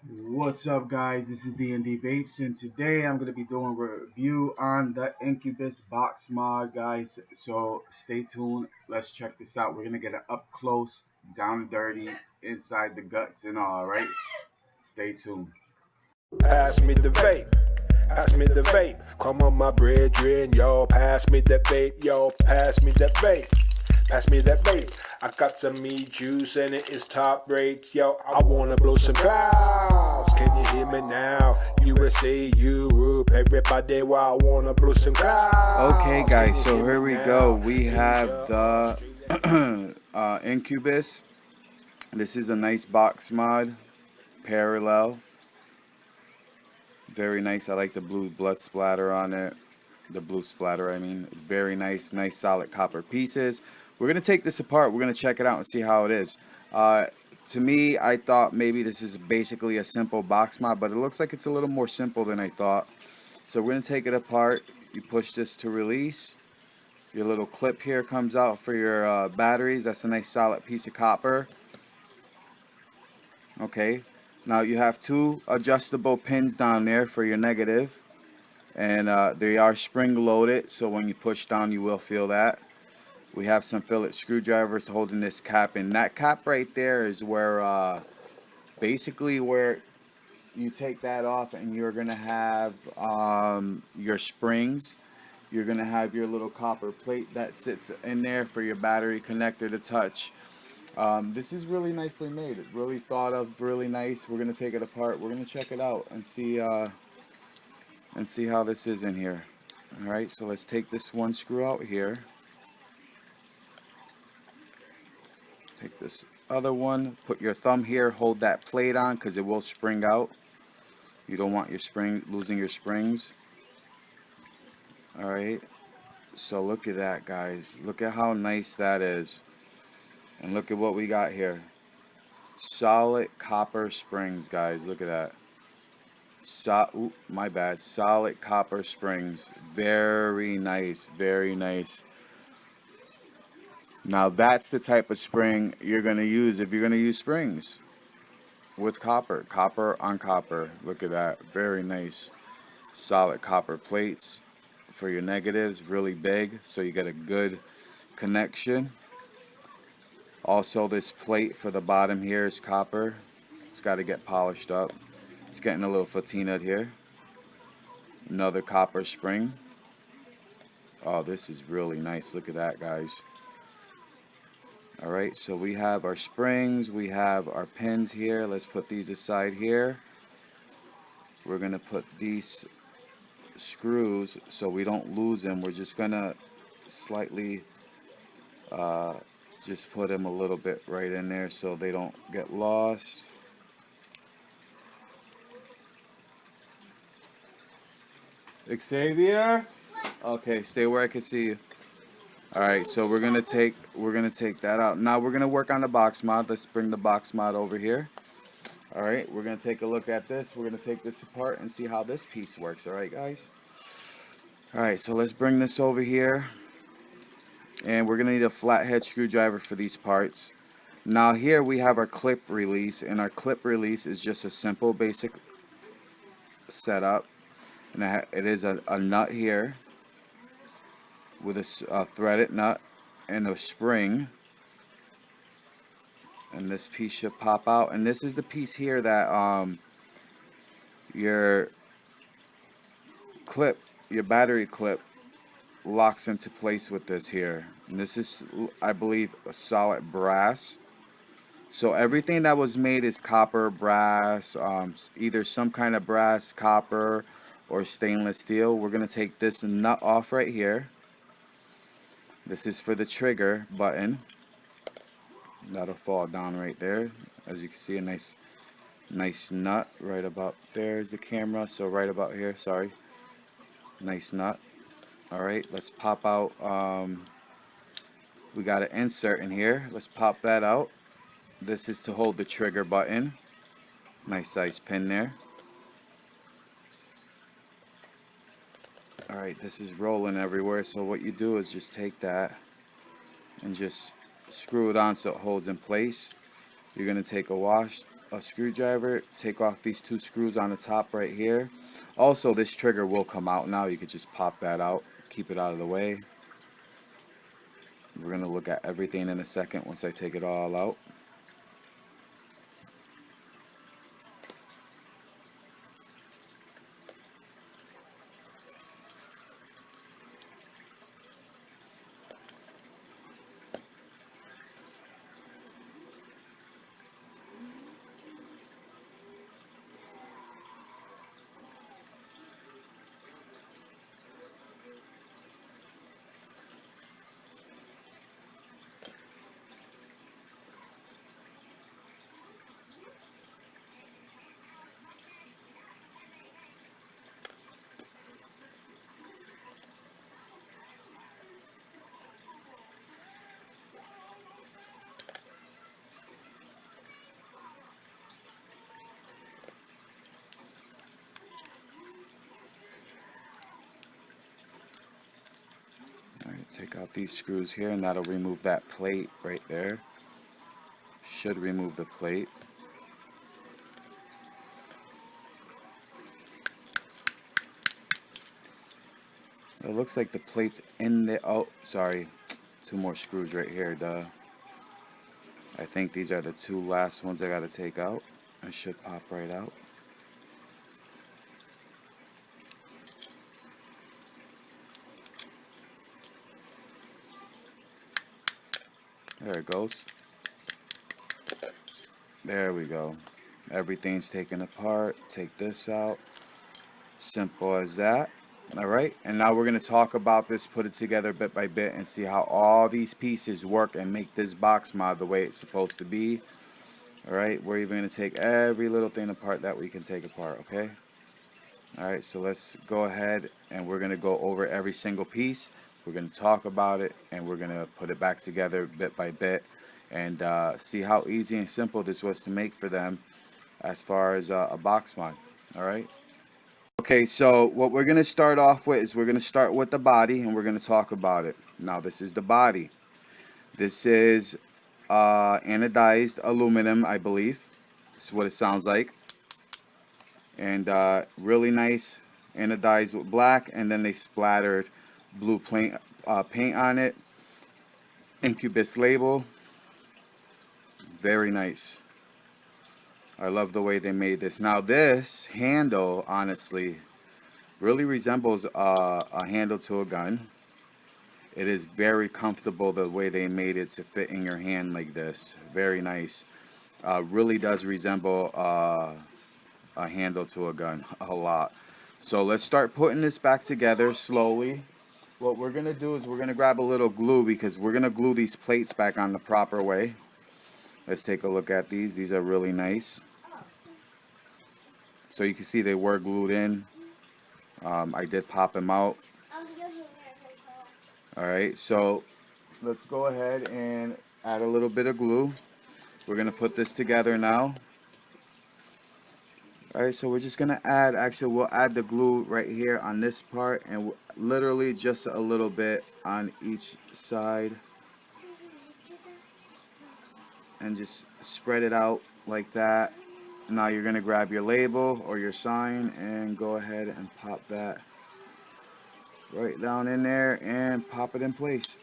What's up, guys? This is D&D Vapes, and today I'm going to be doing a review on the Incubus box mod, guys. So stay tuned. Let's check this out. We're going to get it up close, down and dirty, inside the guts and all, right? Stay tuned. Pass me the vape. Pass me the vape. Come on, my brethren, yo. Pass me the vape, yo. Pass me the vape. Pass me that vape. I got some meat juice and it is top rate, yo. I wanna blow some clouds. Can you hear me now? USA, Europe, everybody. Well, I wanna blow some clouds. Okay, guys, so here we go. We have the Incubus. This is a nice box mod, parallel. Very nice. I like the blue blood splatter on it. The blue splatter, I mean. Very nice, nice solid copper pieces. We're going to take this apart. We're going to check it out and see how it is. To me, I thought maybe this is basically a simple box mod, but it looks like it's a little more simple than I thought. So we're going to take it apart. You push this to release. Your little clip here comes out for your batteries. That's a nice solid piece of copper. Okay, now you have two adjustable pins down there for your negative, and they are spring loaded, so when you push down you will feel that. We have some Phillips screwdrivers holding this cap, and that cap right there is where basically where you take that off, and you're gonna have your springs. You're gonna have your little copper plate that sits in there for your battery connector to touch. This is really nicely made. It's really thought of, really nice. We're gonna take it apart. We're gonna check it out and see how this is in here. All right, so let's take this one screw out here. Take this other one. Put your thumb here. Hold that plate on because it will spring out. You don't want your spring losing your springs. All right. So look at that, guys. Look at how nice that is. And look at what we got here. Solid copper springs, guys. Look at that. Ooh, my bad. Solid copper springs. Very nice. Very nice. Now that's the type of spring you're going to use if you're going to use springs with copper. Copper on copper. Look at that. Very nice. Solid copper plates for your negatives. Really big, so you get a good connection. Also, this plate for the bottom here is copper. It's got to get polished up. It's getting a little fatinaed here. Another copper spring. Oh, this is really nice. Look at that, guys. Alright, so we have our springs. We have our pins here. Let's put these aside here. We're going to put these screws so we don't lose them. We're just going to slightly just put them a little bit right in there so they don't get lost. Xavier? Okay, stay where I can see you. Alright, so we're gonna take that out. Now we're gonna work on the box mod. Let's bring the box mod over here. Alright, we're gonna take a look at this. We're gonna take this apart and see how this piece works. Alright, guys? Alright, so let's bring this over here. And we're gonna need a flathead screwdriver for these parts. Now here we have our clip release, and our clip release is just a simple basic setup. And it is a nut here with a threaded nut and a spring, and this piece should pop out. And this is the piece here that your battery clip locks into place with this here. And this is, I believe, a solid brass. So everything that was made is copper, brass, either some kind of brass, copper, or stainless steel. We're gonna take this nut off right here. This is for the trigger button. That'll fall down right there. As you can see, a nice nut right about there is the camera. So right about here, sorry. Nice nut. Alright, let's pop out. We got an insert in here. Let's pop that out. This is to hold the trigger button. Nice size pin there. Alright, this is rolling everywhere, so what you do is just take that and just screw it on so it holds in place. You're going to take a a screwdriver, take off these 2 screws on the top right here. Also, this trigger will come out now. You could just pop that out, keep it out of the way. We're going to look at everything in a second once I take it all out. Take out these screws here, and that'll remove that plate right there. Should remove the plate. It looks like the plate's in the... Oh, sorry. 2 more screws right here, duh. I think these are the 2 last ones I gotta take out. I should pop right out. There it goes. There we go. Everything's taken apart. Take this out. Simple as that. Alright, and now we're going to talk about this, put it together bit by bit, and see how all these pieces work and make this box mod the way it's supposed to be. Alright, we're even going to take every little thing apart that we can take apart, okay? Alright, so let's go ahead and we're going to go over every single piece. We're going to talk about it, and we're going to put it back together bit by bit and see how easy and simple this was to make for them as far as a box mod. Alright. Okay, so what we're going to start off with is we're going to start with the body, and we're going to talk about it. Now, this is the body. This is anodized aluminum, I believe. This is what it sounds like. And really nice anodized with black, and then they splattered blue paint on it. Incubus label. Very nice. I love the way they made this. Now this handle, honestly, really resembles a handle to a gun. It is very comfortable the way they made it to fit in your hand like this. Very nice. Really does resemble a handle to a gun a lot. So let's start putting this back together slowly. What we're going to do is we're going to grab a little glue because we're going to glue these plates back on the proper way. Let's take a look at these. These are really nice. So you can see they were glued in. I did pop them out. Alright, so let's go ahead and add a little bit of glue. We're going to put this together now. Alright, so we're just going to add, actually we'll add the glue right here on this part, and literally just a little bit on each side. And just spread it out like that. Now you're going to grab your label or your sign and go ahead and pop that right down in there and pop it in place.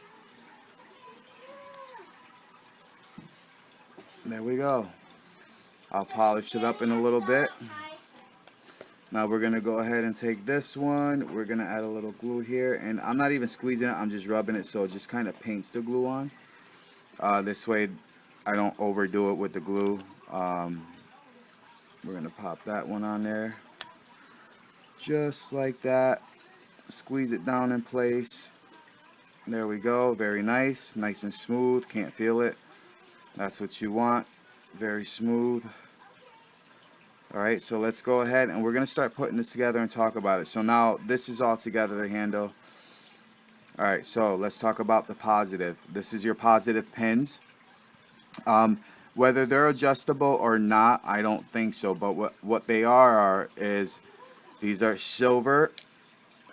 There we go. I'll polish it up in a little bit. Now we're going to go ahead and take this one. We're going to add a little glue here, and I'm not even squeezing it, I'm just rubbing it so it just kind of paints the glue on. This way I don't overdo it with the glue. We're going to pop that one on there. Just like that. Squeeze it down in place. There we go. Very nice. Nice and smooth. Can't feel it. That's what you want. Very smooth. Alright, so let's go ahead and we're going to start putting this together and talk about it. So now this is all together, the handle. Alright, so let's talk about the positive. This is your positive pins. Whether they're adjustable or not, I don't think so. But what they are is these are silver.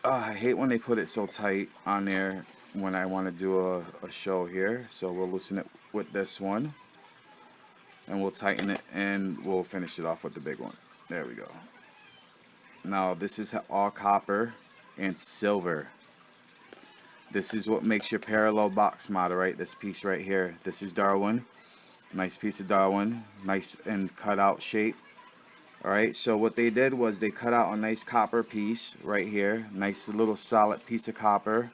I hate when they put it so tight on there when I want to do a show here. So we'll loosen it with this one. and we'll tighten it, and we'll finish it off with the big one. There we go. Now this is all copper and silver. This is what makes your parallel box mod, right? This piece right here. This is Darwin. Nice piece of Darwin. Nice and cut out shape. Alright, so what they did was they cut out a nice copper piece right here. Nice little solid piece of copper.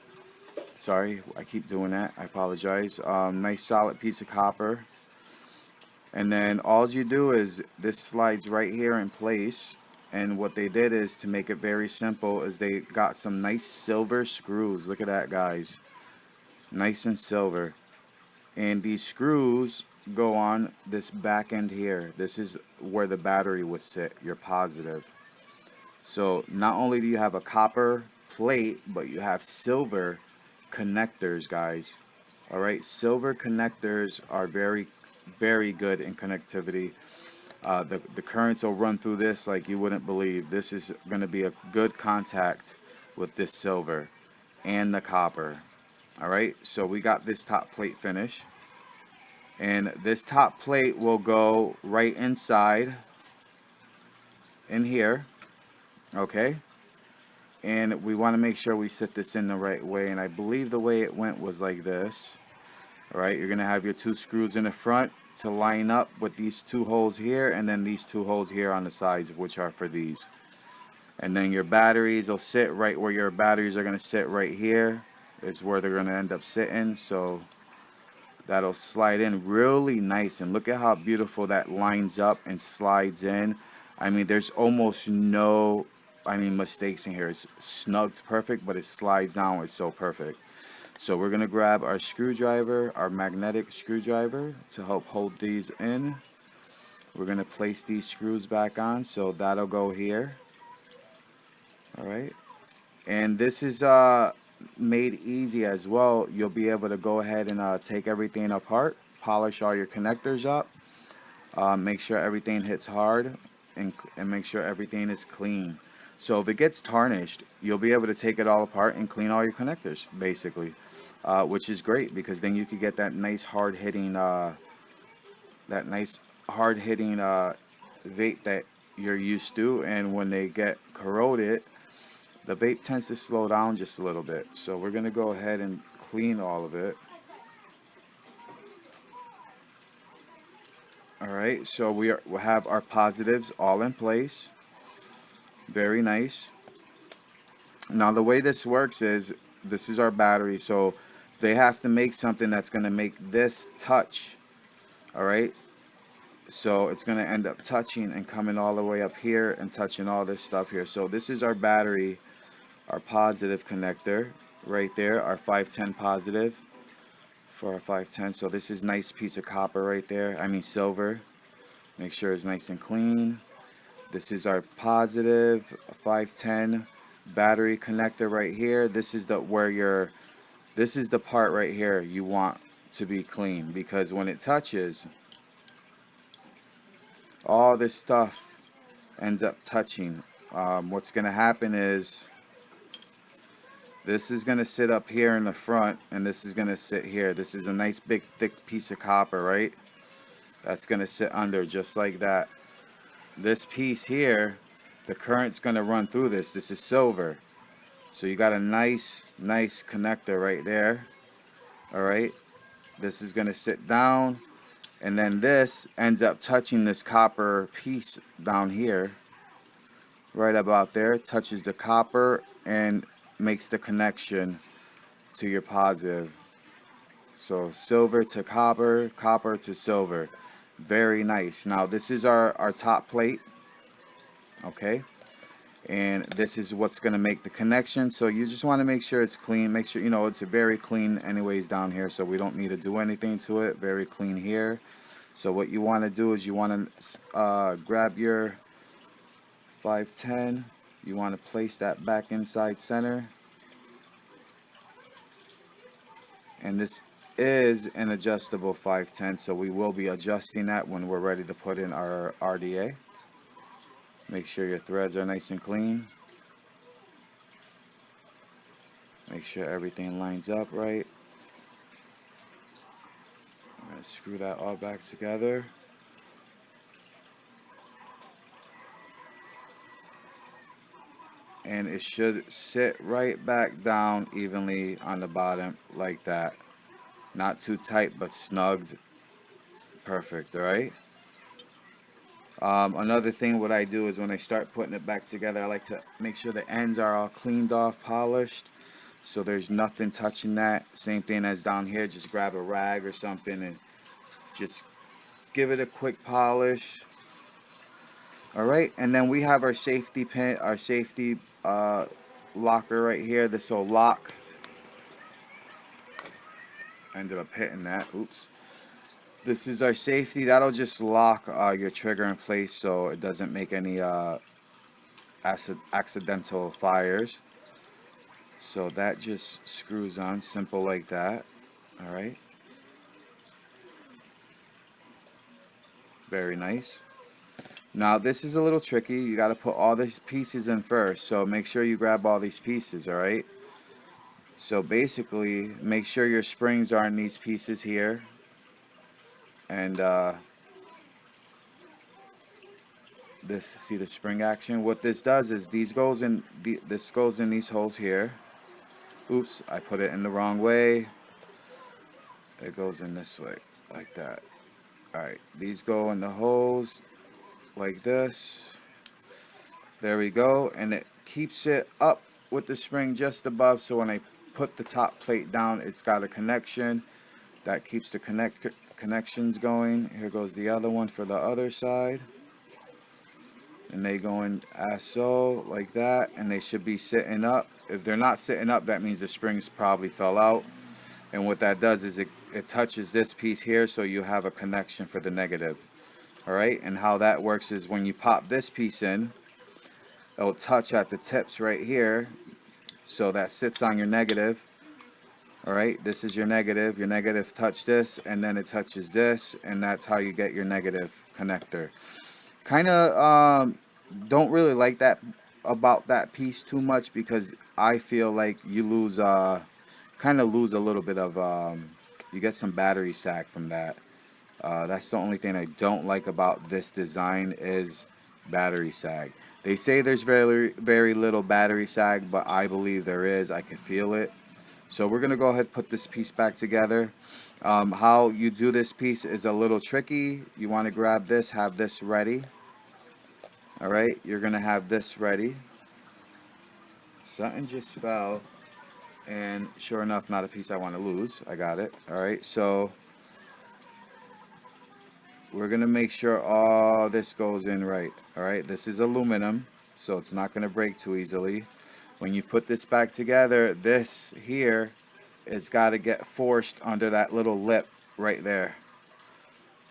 Sorry, I keep doing that. I apologize. Nice solid piece of copper. And then all you do is this slides right here in place. And what they did is, to make it very simple, is they got some nice silver screws. Look at that, guys. Nice and silver. And these screws go on this back end here. This is where the battery would sit, your positive. So not only do you have a copper plate, but you have silver connectors, guys. Alright, silver connectors are very, very good in connectivity. The currents will run through this like you wouldn't believe. This is going to be a good contact with this silver and the copper. Alright, so we got this top plate finish. And this top plate will go right inside in here. Okay. And we want to make sure we set this in the right way. And I believe the way it went was like this. Alright, you're going to have your two screws in the front to line up with these two holes here, and then these two holes here on the sides, which are for these. And then your batteries will sit right where your batteries are going to sit. Right here is where they're going to end up sitting. So that'll slide in really nice, and look at how beautiful that lines up and slides in. I mean, there's almost no mistakes in here. It's snugged perfect, but it slides down. It's so perfect. So we're going to grab our screwdriver, our magnetic screwdriver, to help hold these in. We're going to place these screws back on, so that'll go here. Alright. And this is made easy as well. You'll be able to go ahead and take everything apart, polish all your connectors up, make sure everything hits hard, and make sure everything is clean. So if it gets tarnished, you'll be able to take it all apart and clean all your connectors, basically. Which is great, because then you could get that nice hard hitting vape that you're used to. And when they get corroded, the vape tends to slow down just a little bit. So we're going to go ahead and clean all of it. Alright, so we have our positives all in place. Very nice. Now the way this works is, this is our battery, so they have to make something that's going to make this touch. Alright, so it's going to end up touching and coming all the way up here and touching all this stuff here. So this is our battery, our positive connector right there, our 510 positive for our 510. So this is nice piece of copper right there, silver. Make sure it's nice and clean. This is our positive 510 battery connector right here. This is the part right here you want to be clean, because when it touches, all this stuff ends up touching. What's going to happen is, this is going to sit up here in the front, and this is going to sit here. This is a nice big thick piece of copper, right? That's going to sit under just like that. This piece here, the current's going to run through this. This is silver. So you got a nice connector right there. Alright. This is going to sit down, and then this ends up touching this copper piece down here. Right about there. Touches the copper and makes the connection to your positive. So silver to copper, copper to silver. Very nice. Now this is our top plate. Okay. And this is what's going to make the connection. So you just want to make sure it's clean. Make sure, it's very clean anyways down here, so we don't need to do anything to it. Very clean here. So what you want to do is you want to grab your 510. You want to place that back inside center. And this is an adjustable 510, so we will be adjusting that when we're ready to put in our RDA. Make sure your threads are nice and clean. Make sure everything lines up right. I'm going to screw that all back together. and it should sit right back down evenly on the bottom like that. Not too tight, but snugged. Perfect, all right? Another thing what I do is when I start putting it back together, I like to make sure the ends are all cleaned off, polished, so there's nothing touching that. Same thing as down here, just grab a rag or something and just give it a quick polish. All right, and then we have our safety pin, our safety locker right here. This will lock. I ended up hitting that. Oops. This is our safety. That'll just lock your trigger in place so it doesn't make any accidental fires. So that just screws on, simple like that. All right. Very nice. Now this is a little tricky. You got to put all these pieces in first. So make sure you grab all these pieces, all right? So basically, make sure your springs are in these pieces here. And this, see the spring action? What this does is this goes in these holes here. Oops, I put it in the wrong way. It goes in this way, like that. Alright, these go in the holes like this. There we go, and it keeps it up with the spring just above, so when I put the top plate down, it's got a connection that keeps the connections going. Here goes the other one for the other side, and they go in as so, like that, and they should be sitting up. If they're not sitting up, that means the springs probably fell out, and what that does is it touches this piece here, so you have a connection for the negative. Alright, and how that works is when you pop this piece in, it'll touch at the tips right here, so that sits on your negative. Alright, this is your negative touch this, and then it touches this, and that's how you get your negative connector. Kind of don't really like that about that piece too much, because I feel like you lose kind of lose a little bit of you get some battery sag from that. That's the only thing I don't like about this design is battery sag. They say there's very little battery sag, but I believe there is. I can feel it. So we're gonna go ahead and put this piece back together. How you do this piece is a little tricky. You want to grab this, have this ready. All right, you're gonna have this ready. Something just fell, and sure enough, not a piece I want to lose. I got it. All right, so we're gonna make sure all this goes in right. All right, this is aluminum, so it's not gonna break too easily. When you put this back together, this here is got to get forced under that little lip right there.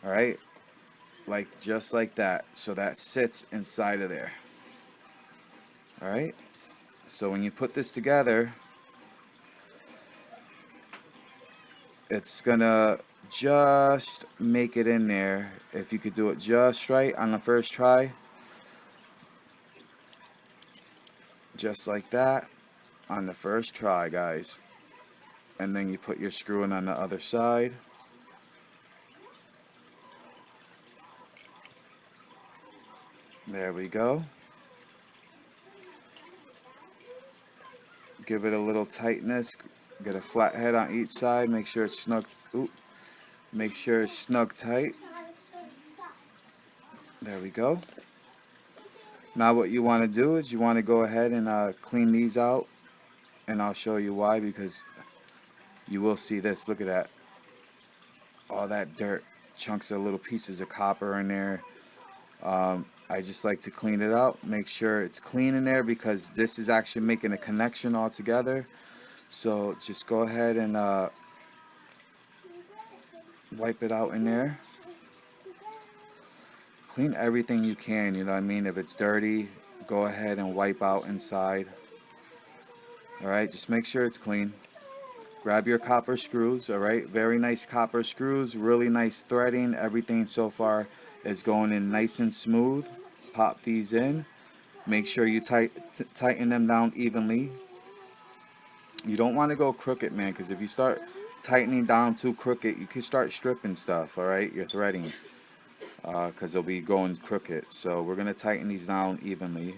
All right, like just like that, so that sits inside of there. All right, so when you put this together, it's gonna just make it in there. If you could do it just right on the first try, just like that on the first try, guys. And then you put your screw in on the other side. There we go. Give it a little tightness. Get a flat head on each side. Make sure it's snug. Ooh. Make sure it's snug tight. There we go. Now what you want to do is you want to go ahead and clean these out, and I'll show you why, because you will see this. Look at that. All that dirt, chunks of little pieces of copper in there. I just like to clean it out, make sure it's clean in there, because this is actually making a connection all together. So just go ahead and wipe it out in there. Clean everything you can, you know what I mean? If it's dirty, go ahead and wipe out inside. Alright, just make sure it's clean. Grab your copper screws, alright? Very nice copper screws, really nice threading. Everything so far is going in nice and smooth. Pop these in. Make sure you tighten them down evenly. You don't want to go crooked, man, because if you start tightening down too crooked, you can start stripping stuff, alright? You're threading. Because they'll be going crooked. So we're going to tighten these down evenly.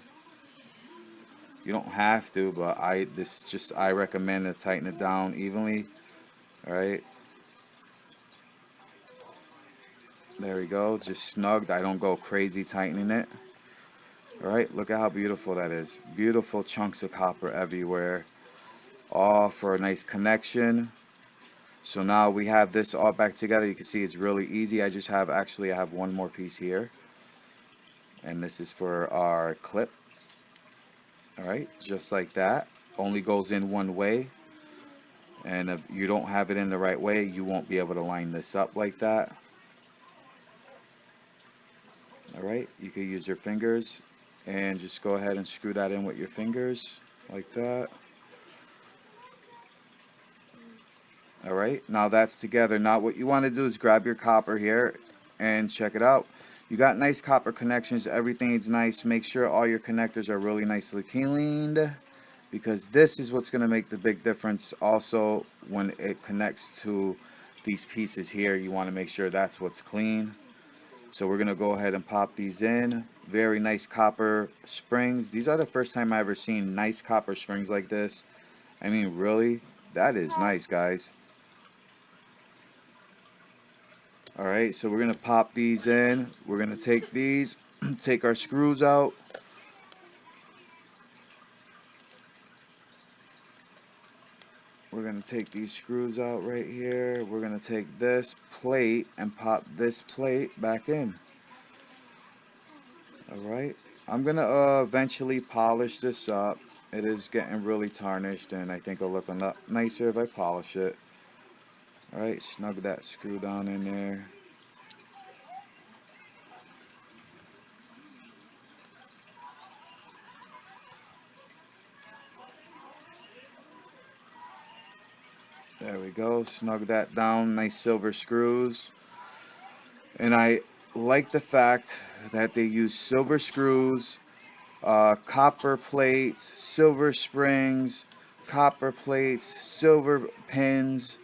You don't have to, but I recommend to tighten it down evenly. All right. There we go. Just snugged. I don't go crazy tightening it. All right. Look at how beautiful that is. Beautiful chunks of copper everywhere. All for a nice connection. So now we have this all back together. You can see it's really easy. I have one more piece here. And this is for our clip. All right. Just like that. Only goes in one way. And if you don't have it in the right way, you won't be able to line this up like that. Alright, you can use your fingers and just go ahead and screw that in with your fingers like that. Alright, now that's together. Now what you want to do is grab your copper here and check it out. You got nice copper connections, everything's nice. Make sure all your connectors are really nicely cleaned, because this is what's going to make the big difference. Also, when it connects to these pieces here, you want to make sure that's what's clean. So we're going to go ahead and pop these in. Very nice copper springs. These are the first time I ever seen nice copper springs like this. I mean, really, that is nice, guys. Alright, so we're going to pop these in. We're going to take these, take our screws out. We're going to take these screws out right here. We're going to take this plate and pop this plate back in. Alright, I'm going to eventually polish this up. It is getting really tarnished, and I think it'll look a lot nicer if I polish it. Alright, snug that screw down in there. There we go, snug that down, nice silver screws. And I like the fact that they use silver screws, copper plates, silver springs, copper plates, silver pins.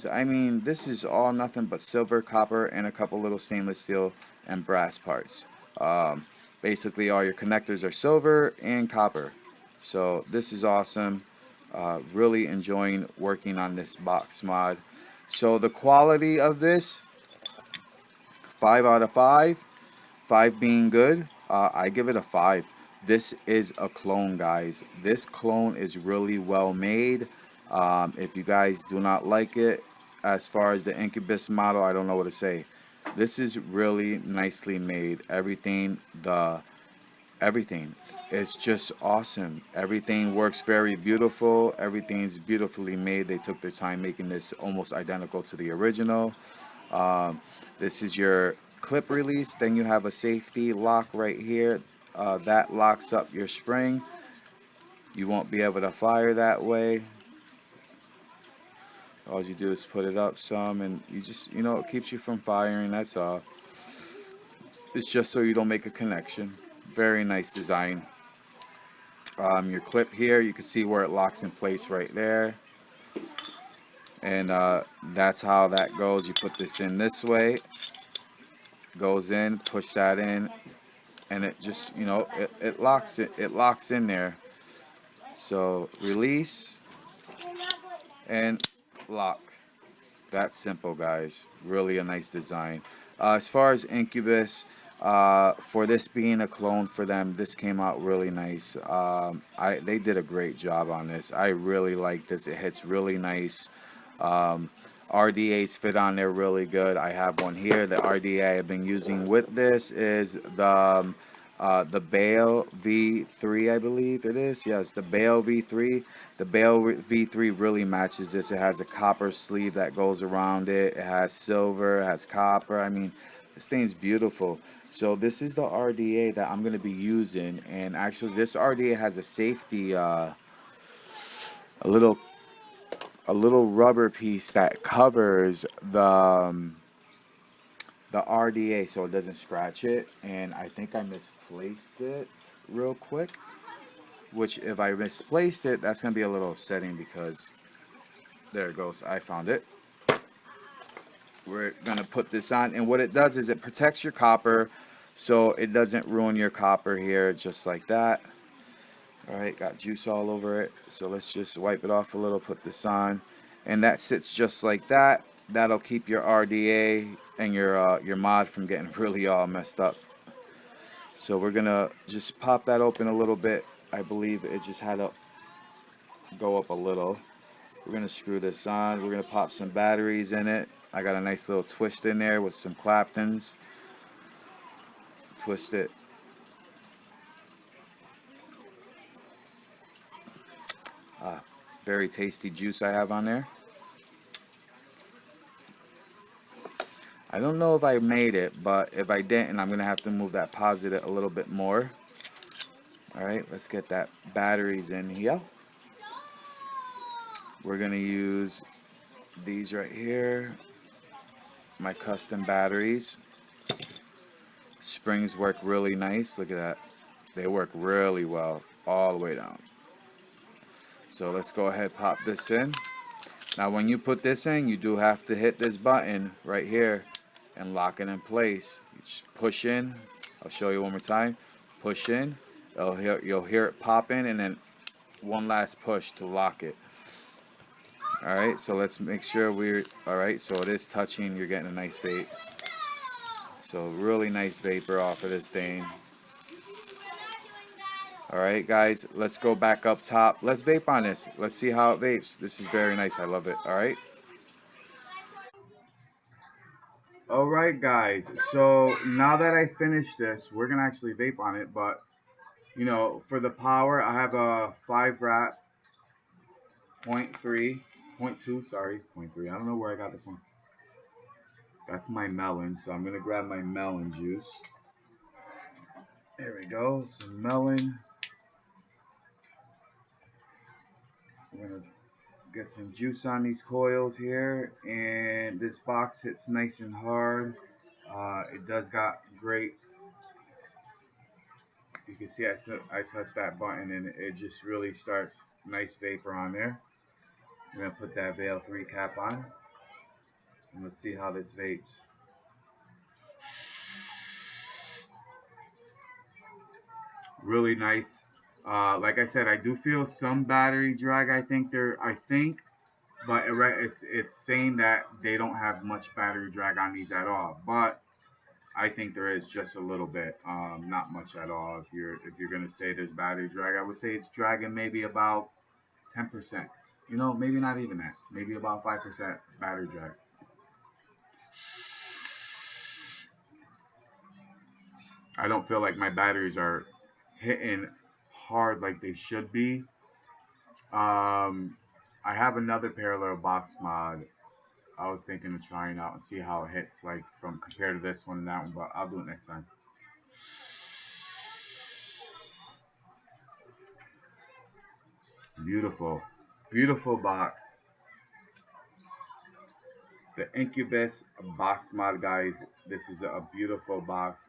I mean, this is all nothing but silver, copper, and a couple little stainless steel and brass parts. Basically, all your connectors are silver and copper. So this is awesome. Really enjoying working on this box mod. So the quality of this, 5 out of 5. 5 being good. I give it a 5. This is a clone, guys. This clone is really well made. If you guys do not like it, as far as the Incubus model, I don't know what to say. This is really nicely made. Everything is just awesome. Everything works very beautiful. Everything's beautifully made. They took their time making this almost identical to the original. This is your clip release. Then you have a safety lock right here. That locks up your spring. You won't be able to fire that way. All you do is put it up some, and you just, it keeps you from firing. That's all. It's just so you don't make a connection. Very nice design. Your clip here, you can see where it locks in place right there. And that's how that goes. You put this in this way, goes in, push that in, and it just, it locks in there. So release and lock. That's simple, guys. Really a nice design. As far as Incubus, for this being a clone for them, this came out really nice. They did a great job on this. I really like this. It hits really nice. RDAs fit on there really good. I have one here. The RDA I've been using with this is the Bale V3, I believe it is. Yes, the Bale V3. The Bale V3 really matches this. It has a copper sleeve that goes around it. It has silver, it has copper. I mean, this thing's beautiful. So this is the RDA that I'm going to be using. And actually, this RDA has a safety, a little rubber piece that covers the RDA so it doesn't scratch it. And I think I misplaced it real quick, which if I misplaced it, that's gonna be a little upsetting, because there it goes, I found it. We're gonna put this on, and what it does is it protects your copper so it doesn't ruin your copper here, just like that. Alright, got juice all over it. So let's just wipe it off a little, put this on. And that sits just like that. That'll keep your RDA and your mod from getting really all messed up. So we're gonna just pop that open a little bit. I believe it just had to go up a little. We're gonna screw this on. We're gonna pop some batteries in it. I got a nice little twist in there with some Claptons. Twist it. Very tasty juice I have on there. I don't know if I made it, but if I didn't, I'm gonna have to move that positive a little bit more. Alright, let's get that batteries in here. We're gonna use these right here, my custom batteries. Springs work really nice. Look at that. They work really well all the way down. So let's go ahead, pop this in. Now when you put this in, you do have to hit this button right here and lock it in place. You just push in. I'll show you one more time. Push in. You'll hear it pop in, and then one last push to lock it. Alright, so let's make sure we're alright. So it is touching. You're getting a nice vape. So really nice vapor off of this thing. Alright guys, let's go back up top. Let's vape on this. Let's see how it vapes. This is very nice. I love it. Alright. Alright guys, so now that I finished this, we're gonna actually vape on it, but you know, for the power, I have a 5 wrap 0.3, 0.2, sorry, 0.3. I don't know where I got the point. That's my melon, so I'm gonna grab my melon juice. There we go, some melon. We're gonna get some juice on these coils here, and this box hits nice and hard. It does got great. You can see I touched that button and it just really starts nice vapor on there. I'm gonna put that Veil 3 cap on, and let's see how this vapes. Really nice. Like I said, I do feel some battery drag. I think, but it's saying that they don't have much battery drag on these at all. But I think there is just a little bit, not much at all. If you're gonna say there's battery drag, I would say it's dragging maybe about 10%. You know, maybe not even that. Maybe about 5% battery drag. I don't feel like my batteries are hitting hard like they should be. I have another parallel box mod I was thinking of trying out and see how it hits like from compared to this one and that one, but I'll do it next time. Beautiful, beautiful box. The Incubus box mod, guys. This is a beautiful box,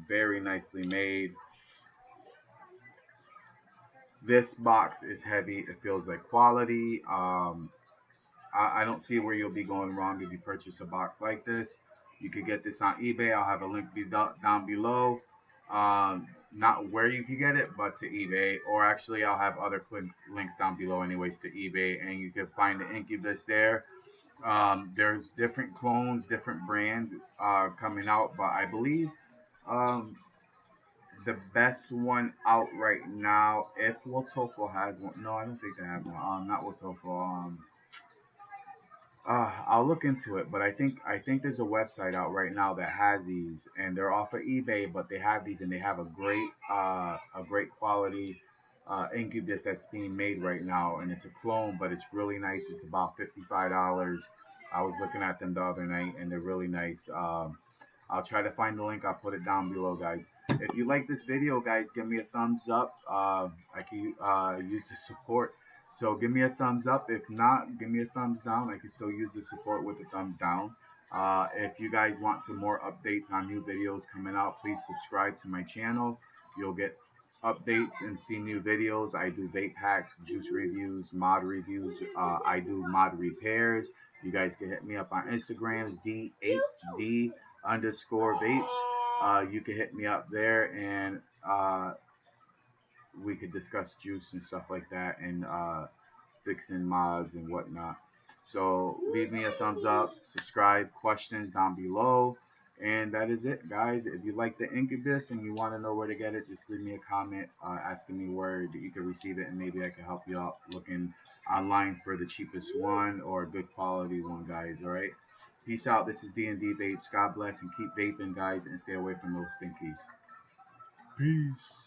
very nicely made. This box is heavy. It feels like quality. I don't see where you'll be going wrong if you purchase a box like this. You could get this on eBay. I'll have a link down below. Not where you can get it, but to eBay. Or actually, I'll have other links down below anyways to eBay. And you can find the Incubus there. There's different clones, different brands coming out. But I believe the best one out right now, if Wotofo has one. No, I don't think they have one. Not Wotofo. I'll look into it, but I think there's a website out right now that has these, and they're off of eBay, but they have these, and they have a great quality Incubus that's being made right now, and it's a clone, but it's really nice. It's about $55. I was looking at them the other night, and they're really nice. I'll try to find the link. I'll put it down below, guys. If you like this video, guys, give me a thumbs up. I can use the support. So give me a thumbs up. If not, give me a thumbs down. I can still use the support with a thumbs down. If you guys want some more updates on new videos coming out, please subscribe to my channel. You'll get updates and see new videos. I do vape hacks, juice reviews, mod reviews. I do mod repairs. You guys can hit me up on Instagram, D8D_vapes. You can hit me up there, and we could discuss juice and stuff like that, and fixing mods and whatnot. So leave me a thumbs up, subscribe, questions down below. And that is it, guys. If you like the Incubus and you want to know where to get it, just leave me a comment asking me where you can receive it, and maybe I can help you out looking online for the cheapest one or a good quality one, guys. All right. Peace out. This is D&D Vapes. God bless and keep vaping, guys, and stay away from those stinkies. Peace.